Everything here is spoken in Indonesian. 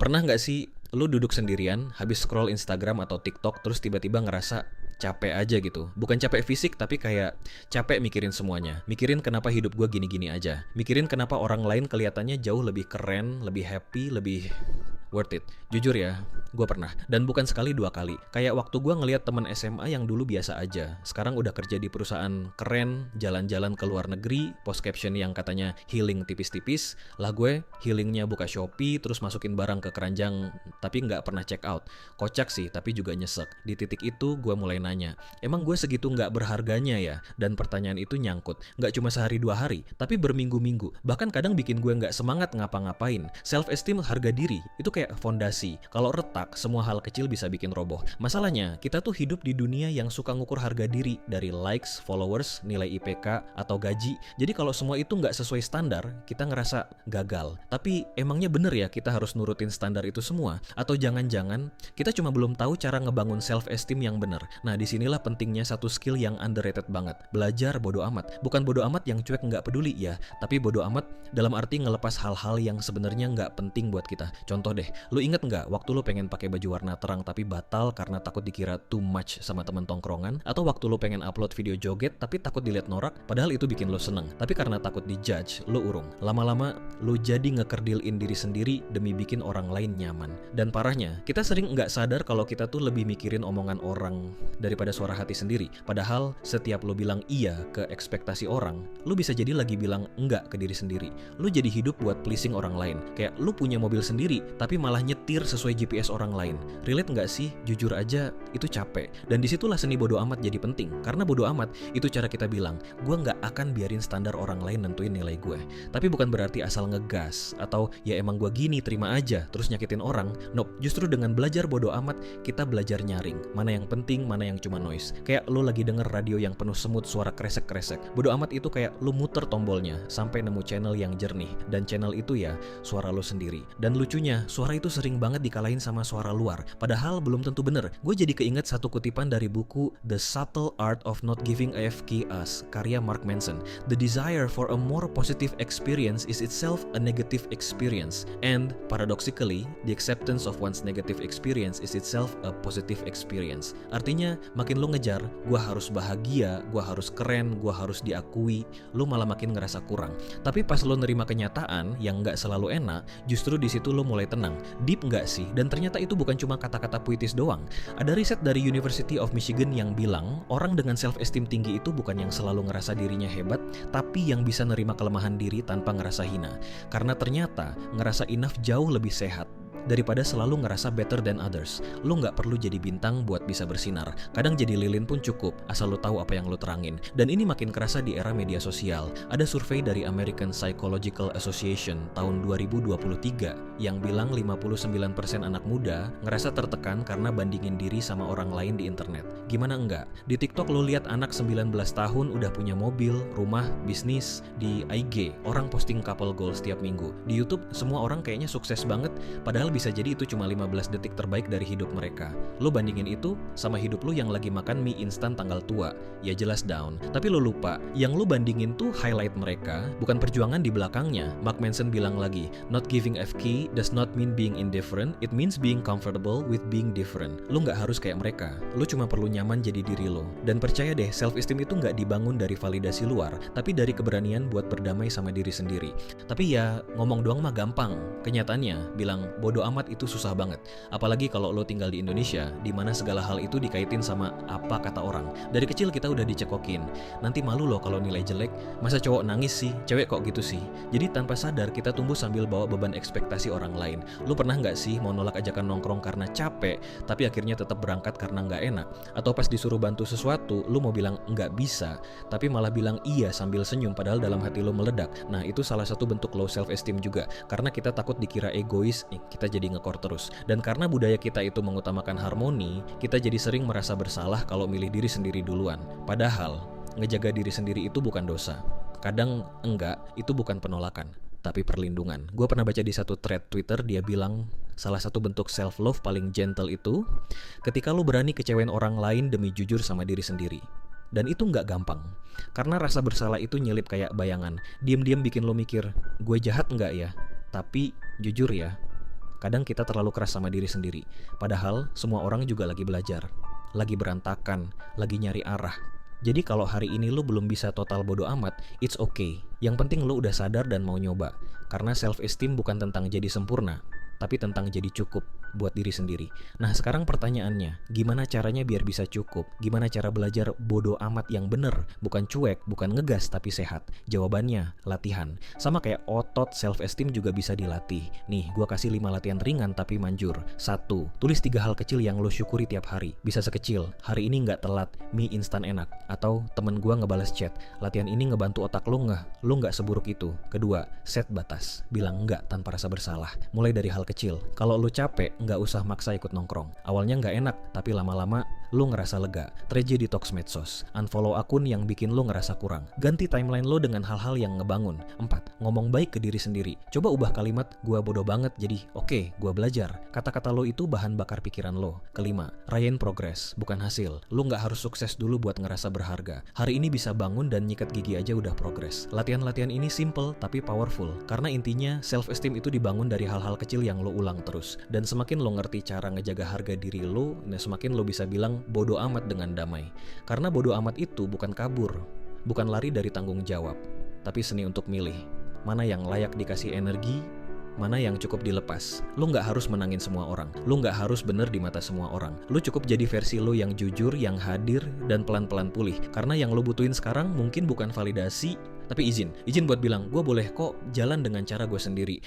Pernah nggak sih lu duduk sendirian, habis scroll Instagram atau TikTok, terus tiba-tiba ngerasa capek aja gitu? Bukan capek fisik, tapi kayak capek mikirin semuanya. Mikirin kenapa hidup gue gini-gini aja. Mikirin kenapa orang lain kelihatannya jauh lebih keren, lebih happy, lebih worth it. Jujur ya, gue pernah. Dan bukan sekali dua kali. Kayak waktu gue ngeliat temen SMA yang dulu biasa aja. Sekarang udah kerja di perusahaan keren, jalan-jalan ke luar negeri, post caption yang katanya healing tipis-tipis. Lah gue healingnya buka Shopee, terus masukin barang ke keranjang, tapi nggak pernah check out. Kocak sih, tapi juga nyesek. Di titik itu gue mulai nanya, emang gue segitu nggak berharganya ya? Dan pertanyaan itu nyangkut. Nggak cuma sehari dua hari, tapi berminggu-minggu. Bahkan kadang bikin gue nggak semangat ngapa-ngapain. Self-esteem, harga diri, itu kayak fondasi. Kalau retak, semua hal kecil bisa bikin roboh. Masalahnya, kita tuh hidup di dunia yang suka ngukur harga diri dari likes, followers, nilai IPK, atau gaji. Jadi kalau semua itu nggak sesuai standar, kita ngerasa gagal. Tapi emangnya bener ya kita harus nurutin standar itu semua? Atau jangan-jangan kita cuma belum tahu cara ngebangun self-esteem yang bener? Nah, disinilah pentingnya satu skill yang underrated banget. Belajar bodo amat. Bukan bodo amat yang cuek nggak peduli ya, tapi bodo amat dalam arti ngelepas hal-hal yang sebenarnya nggak penting buat kita. Contoh deh, lu inget nggak waktu lu pengen pakai baju warna terang tapi batal karena takut dikira too much sama temen tongkrongan? Atau waktu lu pengen upload video joget tapi takut dilihat norak, padahal itu bikin lu seneng, tapi karena takut dijudge, lu urung. Lama-lama, lu jadi ngekerdilin diri sendiri demi bikin orang lain nyaman. Dan parahnya, kita sering nggak sadar kalau kita tuh lebih mikirin omongan orang daripada suara hati sendiri. Padahal, setiap lu bilang iya ke ekspektasi orang, lu bisa jadi lagi bilang enggak ke diri sendiri. Lu jadi hidup buat pleasing orang lain. Kayak lu punya mobil sendiri, tapi malah nyetir sesuai GPS orang lain. Relate nggak sih? Jujur aja, itu capek. Dan disitulah seni bodo amat jadi penting. Karena bodo amat, itu cara kita bilang, gue nggak akan biarin standar orang lain nentuin nilai gue. Tapi bukan berarti asal ngegas, atau ya emang gue gini, terima aja, terus nyakitin orang. Nope, justru dengan belajar bodo amat, kita belajar nyaring. Mana yang penting, mana yang cuma noise. Kayak lu lagi denger radio yang penuh semut, suara kresek-kresek. Bodo amat itu kayak lu muter tombolnya, sampai nemu channel yang jernih. Dan channel itu ya, suara lu sendiri. Dan lucunya, suara itu sering banget dikalahin sama suara luar. Padahal belum tentu bener. Gue jadi keinget satu kutipan dari buku The Subtle Art of Not Giving a F Us, karya Mark Manson. The desire for a more positive experience is itself a negative experience. And paradoxically, the acceptance of one's negative experience is itself a positive experience. Artinya, makin lu ngejar, gue harus bahagia, gue harus keren, gue harus diakui, lu malah makin ngerasa kurang. Tapi pas lu nerima kenyataan yang nggak selalu enak, justru di situ lu mulai tenang. Deep nggak sih? Dan ternyata itu bukan cuma kata-kata puitis doang. Ada riset dari University of Michigan yang bilang, orang dengan self-esteem tinggi itu bukan yang selalu ngerasa dirinya hebat, tapi yang bisa nerima kelemahan diri tanpa ngerasa hina. Karena ternyata, ngerasa enough jauh lebih sehat daripada selalu ngerasa better than others. Lu nggak perlu jadi bintang buat bisa bersinar. Kadang jadi lilin pun cukup, asal lu tahu apa yang lu terangin. Dan ini makin kerasa di era media sosial. Ada survei dari American Psychological Association tahun 2023 yang bilang 59% anak muda ngerasa tertekan karena bandingin diri sama orang lain di internet. Gimana enggak? Di TikTok lu lihat anak 19 tahun udah punya mobil, rumah, bisnis. Di IG, orang posting couple goals setiap minggu. Di YouTube, semua orang kayaknya sukses banget, padahal bisa jadi itu cuma 15 detik terbaik dari hidup mereka. Lu bandingin itu sama hidup lu yang lagi makan mie instan tanggal tua. Ya jelas down. Tapi lu lupa, yang lu bandingin tuh highlight mereka, bukan perjuangan di belakangnya. Mark Manson bilang lagi, not giving FK does not mean being indifferent, it means being comfortable with being different. Lu nggak harus kayak mereka. Lu cuma perlu nyaman jadi diri lu. Dan percaya deh, self-esteem itu nggak dibangun dari validasi luar, tapi dari keberanian buat berdamai sama diri sendiri. Tapi ya, ngomong doang mah gampang. Kenyataannya, bilang bodo amat itu susah banget. Apalagi kalau lo tinggal di Indonesia, di mana segala hal itu dikaitin sama apa kata orang. Dari kecil kita udah dicekokin. Nanti malu loh kalau nilai jelek. Masa cowok nangis sih? Cewek kok gitu sih? Jadi tanpa sadar kita tumbuh sambil bawa beban ekspektasi orang lain. Lo pernah nggak sih mau nolak ajakan nongkrong karena capek, tapi akhirnya tetap berangkat karena nggak enak? Atau pas disuruh bantu sesuatu, lo mau bilang nggak bisa, tapi malah bilang iya sambil senyum padahal dalam hati lo meledak. Nah, itu salah satu bentuk low self-esteem juga. Karena kita takut dikira egois, kita jadi ngekor terus. Dan karena budaya kita itu mengutamakan harmoni, kita jadi sering merasa bersalah kalau milih diri sendiri duluan. Padahal, ngejaga diri sendiri itu bukan dosa. Kadang enggak, itu bukan penolakan, tapi perlindungan. Gue pernah baca di satu thread Twitter, dia bilang, salah satu bentuk self-love paling gentle itu, ketika lu berani kecewain orang lain demi jujur sama diri sendiri. Dan itu nggak gampang, karena rasa bersalah itu nyelip kayak bayangan. Diam-diam bikin lo mikir, gue jahat nggak ya? Tapi jujur ya, Kadang kita terlalu keras sama diri sendiri. Padahal semua orang juga lagi belajar, lagi berantakan, lagi nyari arah. Jadi kalau hari ini lu belum bisa total bodo amat, it's okay. Yang penting lu udah sadar dan mau nyoba. Karena self-esteem bukan tentang jadi sempurna, tapi tentang jadi cukup buat diri sendiri. Nah sekarang pertanyaannya, gimana caranya biar bisa cukup? Gimana cara belajar bodo amat yang bener? Bukan cuek, bukan ngegas, tapi sehat. Jawabannya, latihan. Sama kayak otot self-esteem juga bisa dilatih. Nih, gua kasih 5 latihan ringan tapi manjur. 1. Tulis 3 hal kecil yang lo syukuri tiap hari. Bisa sekecil, hari ini nggak telat, mie instan enak. Atau temen gua ngebales chat, latihan ini ngebantu otak lo nggak? Lo nggak seburuk itu. Kedua, set batas. Bilang nggak tanpa rasa bersalah. Mulai dari hal kecil. Kalau lo capek, nggak usah maksa ikut nongkrong. Awalnya nggak enak, tapi lama-lama lo ngerasa lega. Try detox medsos. Unfollow akun yang bikin lo ngerasa kurang. Ganti timeline lo dengan hal-hal yang ngebangun. 4. Ngomong baik ke diri sendiri. Coba ubah kalimat, gua bodoh banget jadi, oke, gua belajar. Kata-kata lo itu bahan bakar pikiran lo. Kelima, rayain progres, bukan hasil. Lo nggak harus sukses dulu buat ngerasa berharga. Hari ini bisa bangun dan nyikat gigi aja udah progres. Latihan-latihan ini simple tapi powerful. Karena intinya self-esteem itu dibangun dari hal-hal kecil yang lo ulang terus. Dan semakin lo ngerti cara ngejaga harga diri lo, semakin lo bisa bilang bodo amat dengan damai. Karena bodo amat itu bukan kabur, bukan lari dari tanggung jawab, tapi seni untuk milih mana yang layak dikasih energi, mana yang cukup dilepas. Lo nggak harus menangin semua orang, lo nggak harus bener di mata semua orang. Lo cukup jadi versi lo yang jujur, yang hadir, dan pelan-pelan pulih. Karena yang lo butuhin sekarang mungkin bukan validasi, tapi izin buat bilang, gue boleh kok jalan dengan cara gue sendiri.